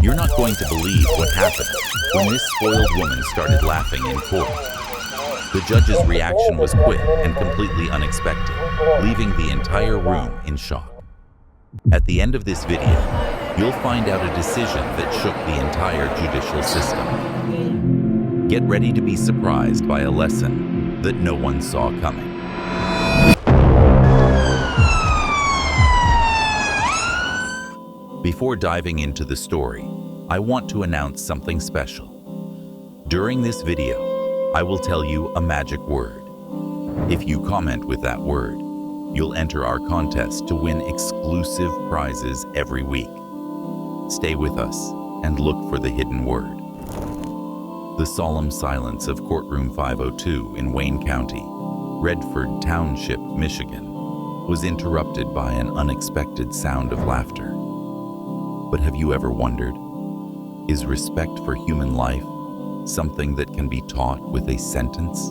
You're not going to believe what happened when this spoiled woman started laughing in court. The judge's reaction was quick and completely unexpected, leaving the entire room in shock. At the end of this video, you'll find out a decision that shook the entire judicial system. Get ready to be surprised by a lesson that no one saw coming. Before diving into the story, I want to announce something special. During this video, I will tell you a magic word. If you comment with that word, you'll enter our contest to win exclusive prizes every week. Stay with us and look for the hidden word. The solemn silence of courtroom 502 in Wayne County, Redford Township, Michigan, was interrupted by an unexpected sound of laughter. But have you ever wondered, is respect for human life something that can be taught with a sentence?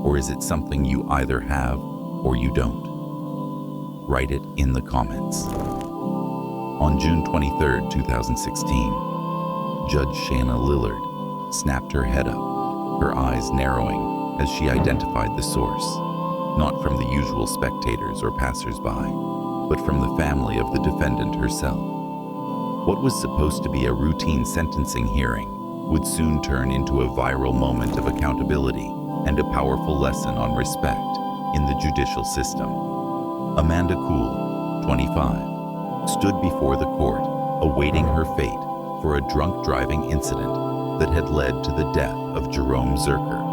Or is it something you either have or you don't? Write it in the comments. On June 23, 2016, Judge Qiana Lillard snapped her head up, her eyes narrowing as she identified the source, not from the usual spectators or passersby, but from the family of the defendant herself. What was supposed to be a routine sentencing hearing would soon turn into a viral moment of accountability and a powerful lesson on respect in the judicial system. Amanda Kosal, 25, stood before the court, awaiting her fate for a drunk driving incident that had led to the death of Jerome Zerker,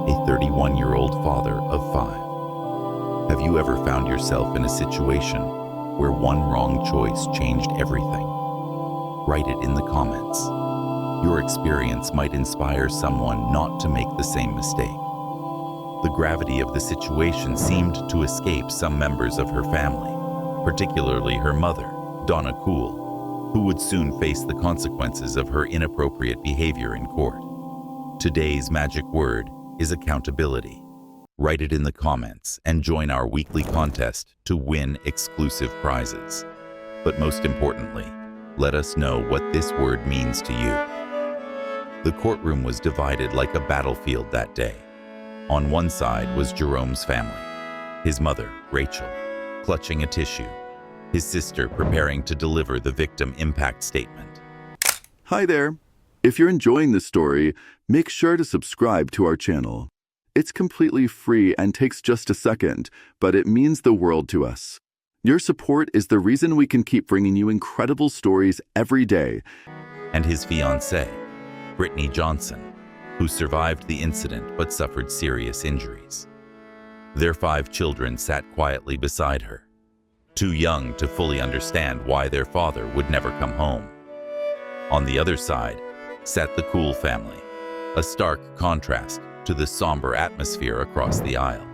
a 31-year-old father of 5. Have you ever found yourself in a situation where one wrong choice changed everything? Write it in the comments. Your experience might inspire someone not to make the same mistake. The gravity of the situation seemed to escape some members of her family, particularly her mother, Donna, who would soon face the consequences of her inappropriate behavior in court. Today's magic word is accountability. Write it in the comments and join our weekly contest to win exclusive prizes. But most importantly, let us know what this word means to you. The courtroom was divided like a battlefield that day. On one side was Jerome's family, his mother, Rachel, clutching a tissue, his sister preparing to deliver the victim impact statement. Hi there. If you're enjoying this story, make sure to subscribe to our channel. It's completely free and takes just a second, but it means the world to us. Your support is the reason we can keep bringing you incredible stories every day. And his fiancée, Brittany Johnson, who survived the incident but suffered serious injuries. Their 5 children sat quietly beside her, too young to fully understand why their father would never come home. On the other side sat the Kosal family, a stark contrast to the somber atmosphere across the aisle.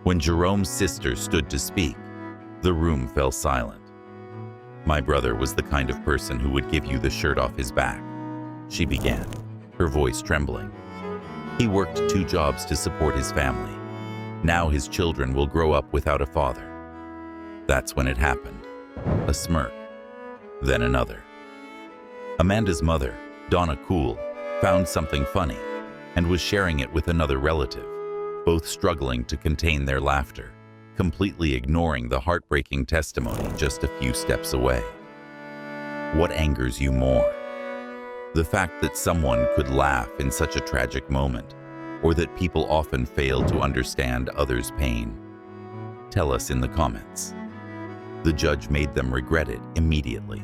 When Jerome's sister stood to speak, the room fell silent. My brother was the kind of person who would give you the shirt off his back, she began, her voice trembling. He worked 2 jobs to support his family. Now his children will grow up without a father. That's when it happened. A smirk, then another. Amanda's mother, Donna, found something funny and was sharing it with another relative, both struggling to contain their laughter, completely ignoring the heartbreaking testimony just a few steps away. What angers you more? The fact that someone could laugh in such a tragic moment, or that people often fail to understand others' pain? Tell us in the comments. The judge made them regret it immediately.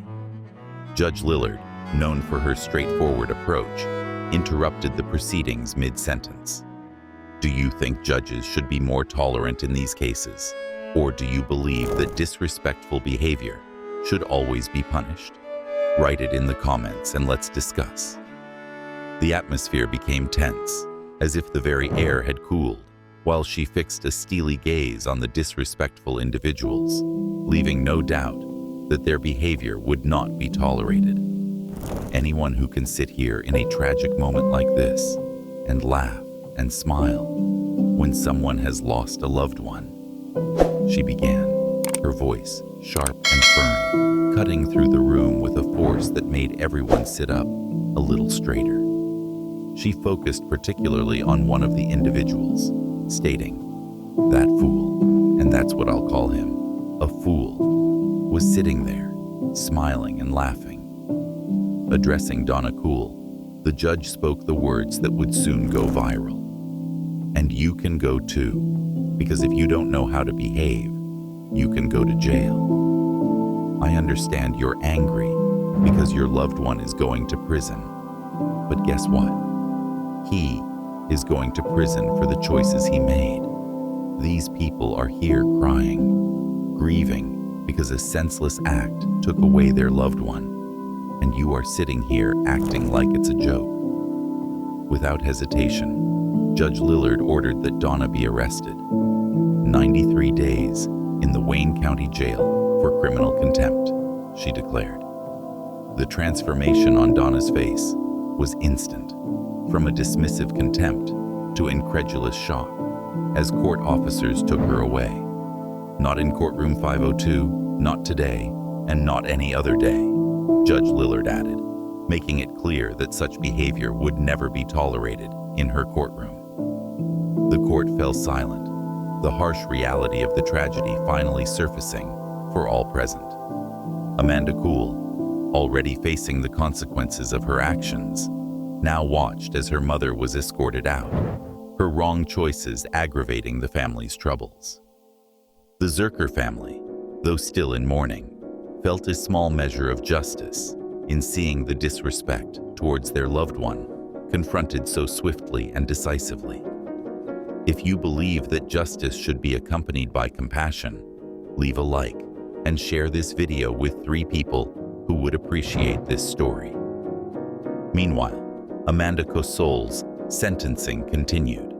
Judge Lillard, known for her straightforward approach, interrupted the proceedings mid-sentence. Do you think judges should be more tolerant in these cases? Or do you believe that disrespectful behavior should always be punished? Write it in the comments and let's discuss. The atmosphere became tense, as if the very air had cooled, while she fixed a steely gaze on the disrespectful individuals, leaving no doubt that their behavior would not be tolerated. Anyone who can sit here in a tragic moment like this and laugh and smile when someone has lost a loved one, she began, her voice sharp and firm, cutting through the room with a force that made everyone sit up a little straighter. She focused particularly on one of the individuals, stating, "That fool, and that's what I'll call him, a fool," was sitting there, smiling and laughing. Addressing Donna Cool, the judge spoke the words that would soon go viral. "And you can go too, because if you don't know how to behave, you can go to jail. I understand you're angry because your loved one is going to prison. But guess what? He is going to prison for the choices he made. These people are here crying, grieving because a senseless act took away their loved one. And you are sitting here acting like it's a joke." Without hesitation, Judge Lillard ordered that Donna be arrested. 93 days in the Wayne County Jail for criminal contempt, she declared. The transformation on Donna's face was instant, from a dismissive contempt to incredulous shock, as court officers took her away. "Not in courtroom 502, not today, and not any other day," Judge Lillard added, making it clear that such behavior would never be tolerated in her courtroom. The court fell silent, the harsh reality of the tragedy finally surfacing for all present. Amanda Kosal, already facing the consequences of her actions, now watched as her mother was escorted out, her wrong choices aggravating the family's troubles. The Zerker family, though still in mourning, felt a small measure of justice in seeing the disrespect towards their loved one confronted so swiftly and decisively. If you believe that justice should be accompanied by compassion, leave a like and share this video with 3 people who would appreciate this story. Meanwhile, Amanda Kosal's sentencing continued,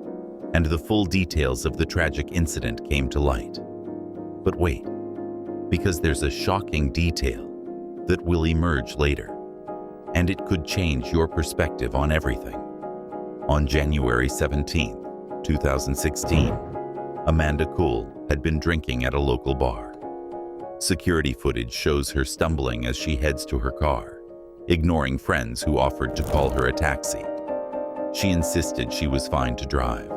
and the full details of the tragic incident came to light. But wait, because there's a shocking detail that will emerge later, and it could change your perspective on everything. On January 17, 2016, Amanda Kosal had been drinking at a local bar. Security footage shows her stumbling as she heads to her car, ignoring friends who offered to call her a taxi. She insisted she was fine to drive,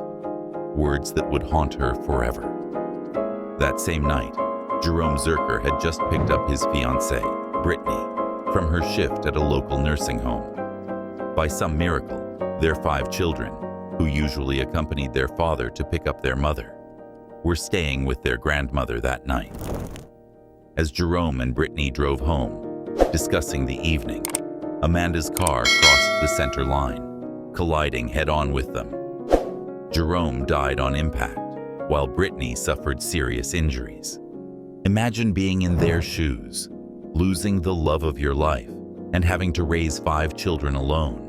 words that would haunt her forever. That same night, Jerome Zerker had just picked up his fiancée, Brittany, from her shift at a local nursing home. By some miracle, their 5 children, who usually accompanied their father to pick up their mother, were staying with their grandmother that night. As Jerome and Brittany drove home, discussing the evening, Amanda's car crossed the center line, colliding head-on with them. Jerome died on impact, while Brittany suffered serious injuries. Imagine being in their shoes, losing the love of your life, and having to raise 5 children alone.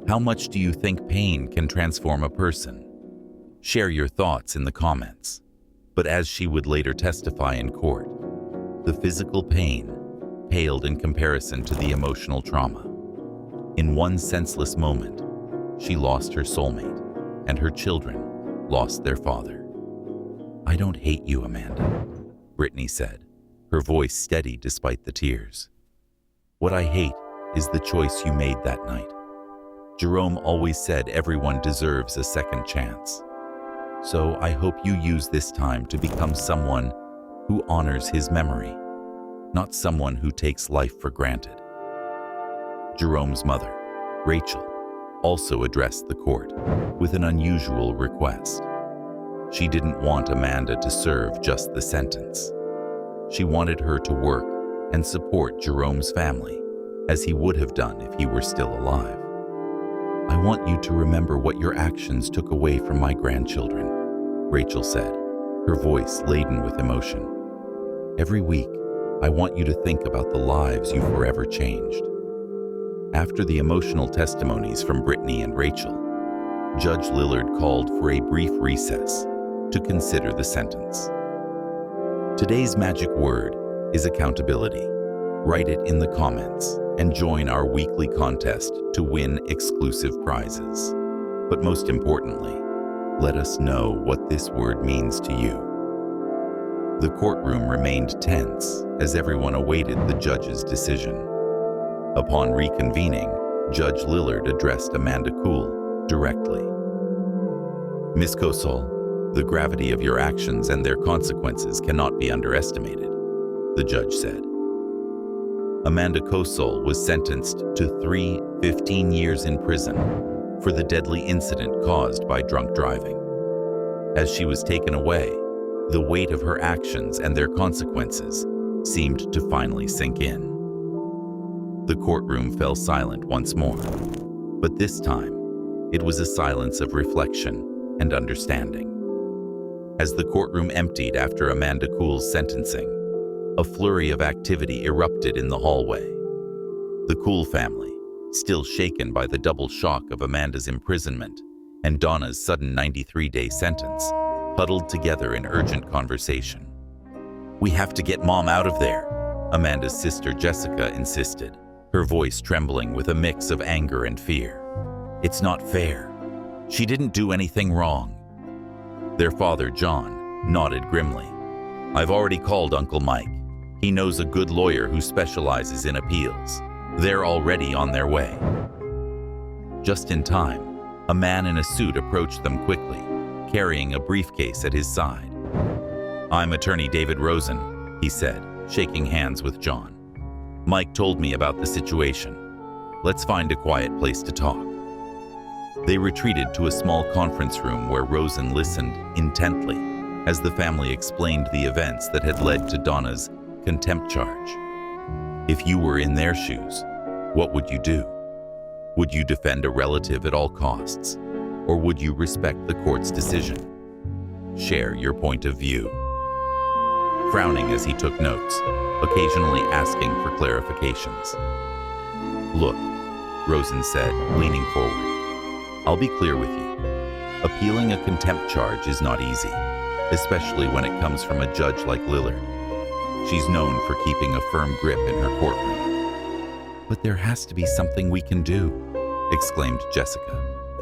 How much do you think pain can transform a person? Share your thoughts in the comments. But as she would later testify in court, the physical pain paled in comparison to the emotional trauma. In one senseless moment, she lost her soulmate, and her children lost their father. "I don't hate you, Amanda," Brittany said, her voice steady despite the tears. "What I hate is the choice you made that night. Jerome always said everyone deserves a second chance. So I hope you use this time to become someone who honors his memory, not someone who takes life for granted." Jerome's mother, Rachel, also addressed the court with an unusual request. She didn't want Amanda to serve just the sentence. She wanted her to work and support Jerome's family, as he would have done if he were still alive. "I want you to remember what your actions took away from my grandchildren," Rachel said, her voice laden with emotion. "Every week, I want you to think about the lives you forever changed." After the emotional testimonies from Brittany and Rachel, Judge Lillard called for a brief recess to consider the sentence. Today's magic word is accountability. Write it in the comments and join our weekly contest to win exclusive prizes. But most importantly, let us know what this word means to you. The courtroom remained tense as everyone awaited the judge's decision. Upon reconvening, Judge Lillard addressed Amanda Kosal directly. "Ms. Kosal, the gravity of your actions and their consequences cannot be underestimated," the judge said. Amanda Kosal was sentenced to 15 years in prison for the deadly incident caused by drunk driving. As she was taken away, the weight of her actions and their consequences seemed to finally sink in. The courtroom fell silent once more, but this time it was a silence of reflection and understanding. As the courtroom emptied after Amanda Kosal's sentencing, a flurry of activity erupted in the hallway. The Kosal family, still shaken by the double shock of Amanda's imprisonment and Donna's sudden 93-day sentence, huddled together in urgent conversation. "We have to get Mom out of there," Amanda's sister Jessica insisted, her voice trembling with a mix of anger and fear. "It's not fair. She didn't do anything wrong." Their father, John, nodded grimly. "I've already called Uncle Mike. He knows a good lawyer who specializes in appeals. They're already on their way." Just in time, a man in a suit approached them quickly, carrying a briefcase at his side. "I'm attorney David Rosen," he said, shaking hands with John. "Mike told me about the situation. Let's find a quiet place to talk." They retreated to a small conference room where Rosen listened intently as the family explained the events that had led to Donna's contempt charge. "If you were in their shoes, what would you do? Would you defend a relative at all costs, or would you respect the court's decision? Share your point of view." Frowning as he took notes, occasionally asking for clarifications. "Look," Rosen said, leaning forward, "I'll be clear with you. Appealing a contempt charge is not easy, especially when it comes from a judge like Lillard. She's known for keeping a firm grip in her courtroom." "But there has to be something we can do," exclaimed Jessica,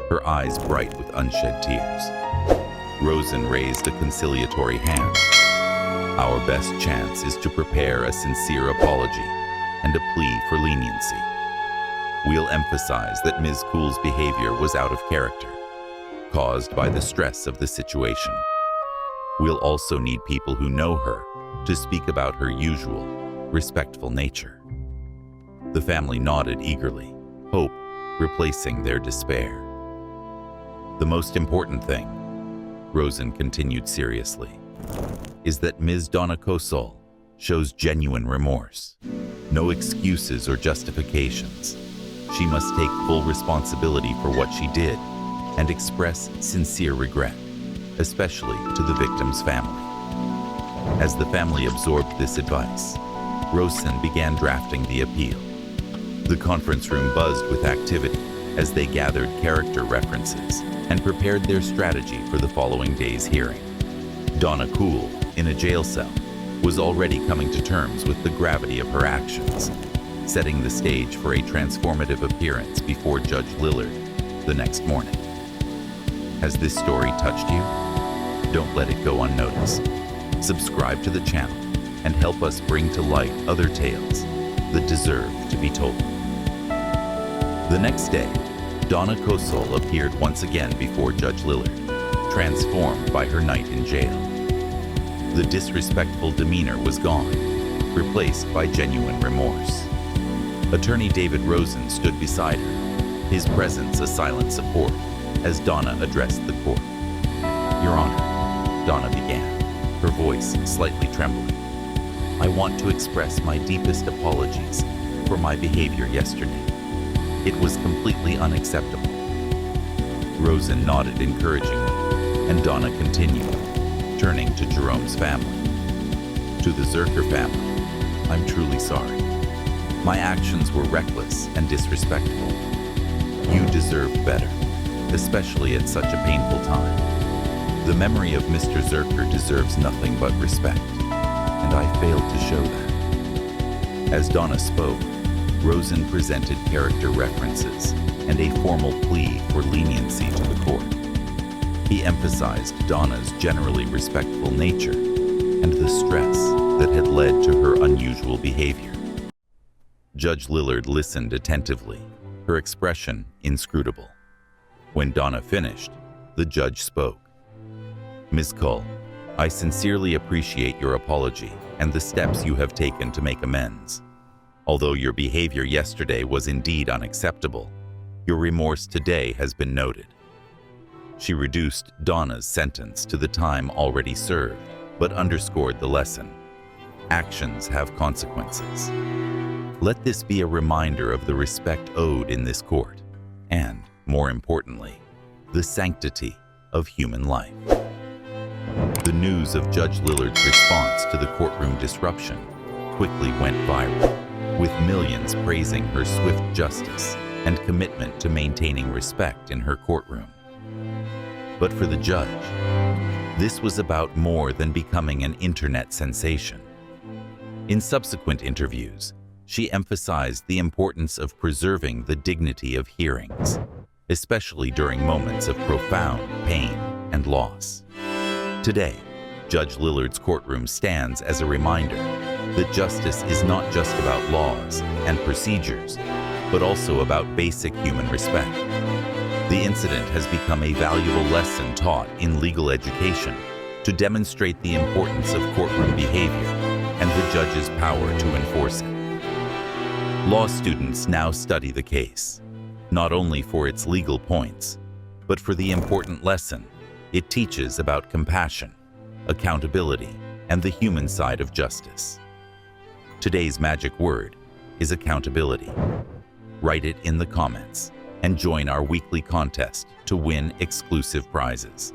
her eyes bright with unshed tears. Rosen raised a conciliatory hand. "Our best chance is to prepare a sincere apology and a plea for leniency. We'll emphasize that Ms. Kosal's behavior was out of character, caused by the stress of the situation. We'll also need people who know her to speak about her usual, respectful nature." The family nodded eagerly, hope replacing their despair. "The most important thing," Rosen continued seriously, "is that Ms. Donna Kosal shows genuine remorse. No excuses or justifications. She must take full responsibility for what she did and express sincere regret, especially to the victim's family." As the family absorbed this advice, Rosen began drafting the appeal. The conference room buzzed with activity as they gathered character references and prepared their strategy for the following day's hearing. Donna Kosal, in a jail cell, was already coming to terms with the gravity of her actions, setting the stage for a transformative appearance before Judge Lillard the next morning. Has this story touched you? Don't let it go unnoticed. Subscribe to the channel and help us bring to light other tales that deserve to be told. The next day, Donna Kosal appeared once again before Judge Lillard, transformed by her night in jail. The disrespectful demeanor was gone, replaced by genuine remorse. Attorney David Rosen stood beside her, his presence a silent support as Donna addressed the court. "Your Honor," Donna began, her voice slightly trembling, "I want to express my deepest apologies for my behavior yesterday. It was completely unacceptable." Rosen nodded encouragingly, and Donna continued, turning to Jerome's family. "To the Zerker family, I'm truly sorry. My actions were reckless and disrespectful. You deserved better, especially at such a painful time. The memory of Mr. Zerker deserves nothing but respect, and I failed to show that." As Donna spoke, Rosen presented character references and a formal plea for leniency to the court. He emphasized Donna's generally respectful nature, and the stress that had led to her unusual behavior. Judge Lillard listened attentively, her expression inscrutable. When Donna finished, the judge spoke. "Ms. Kosal, I sincerely appreciate your apology and the steps you have taken to make amends. Although your behavior yesterday was indeed unacceptable, your remorse today has been noted." She reduced Donna's sentence to the time already served, but underscored the lesson. Actions have consequences. Let this be a reminder of the respect owed in this court, and, more importantly, the sanctity of human life. The news of Judge Lillard's response to the courtroom disruption quickly went viral, with millions praising her swift justice and commitment to maintaining respect in her courtroom. But for the judge, this was about more than becoming an internet sensation. In subsequent interviews, she emphasized the importance of preserving the dignity of hearings, especially during moments of profound pain and loss. Today, Judge Lillard's courtroom stands as a reminder that justice is not just about laws and procedures, but also about basic human respect. The incident has become a valuable lesson taught in legal education to demonstrate the importance of courtroom behavior and the judge's power to enforce it. Law students now study the case, not only for its legal points, but for the important lesson it teaches about compassion, accountability, and the human side of justice. Today's magic word is accountability. Write it in the comments and join our weekly contest to win exclusive prizes.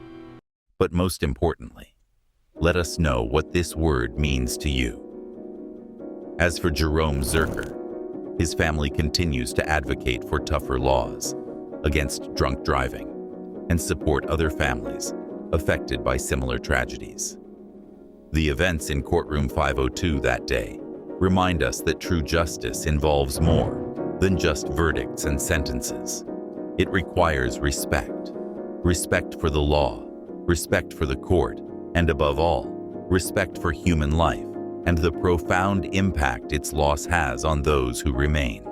But most importantly, let us know what this word means to you. As for Jerome Zerker, his family continues to advocate for tougher laws against drunk driving and support other families affected by similar tragedies. The events in courtroom 502 that day remind us that true justice involves more than just verdicts and sentences. It requires respect. Respect for the law, respect for the court, and above all, respect for human life and the profound impact its loss has on those who remain.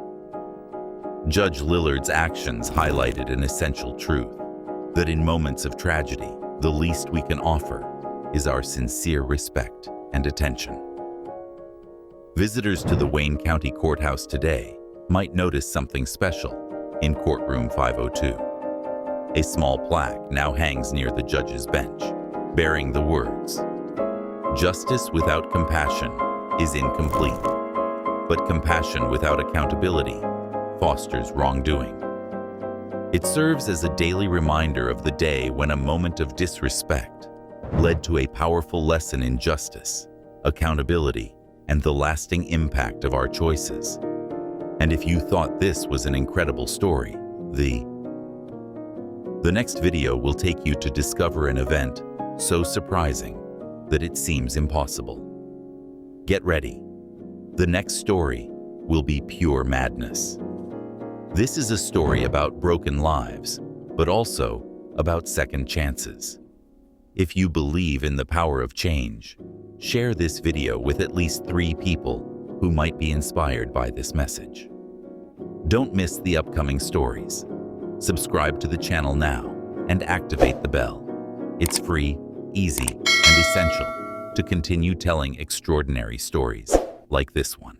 Judge Lillard's actions highlighted an essential truth, that in moments of tragedy, the least we can offer is our sincere respect and attention. Visitors to the Wayne County Courthouse today might notice something special in courtroom 502. A small plaque now hangs near the judge's bench, bearing the words, "Justice without compassion is incomplete, but compassion without accountability fosters wrongdoing." It serves as a daily reminder of the day when a moment of disrespect led to a powerful lesson in justice, accountability, and the lasting impact of our choices. And if you thought this was an incredible story, the next video will take you to discover an event so surprising that it seems impossible. Get ready. The next story will be pure madness. This is a story about broken lives, but also about second chances. If you believe in the power of change, share this video with at least 3 people who might be inspired by this message. Don't miss the upcoming stories. Subscribe to the channel now and activate the bell. It's free, easy, and essential to continue telling extraordinary stories like this one.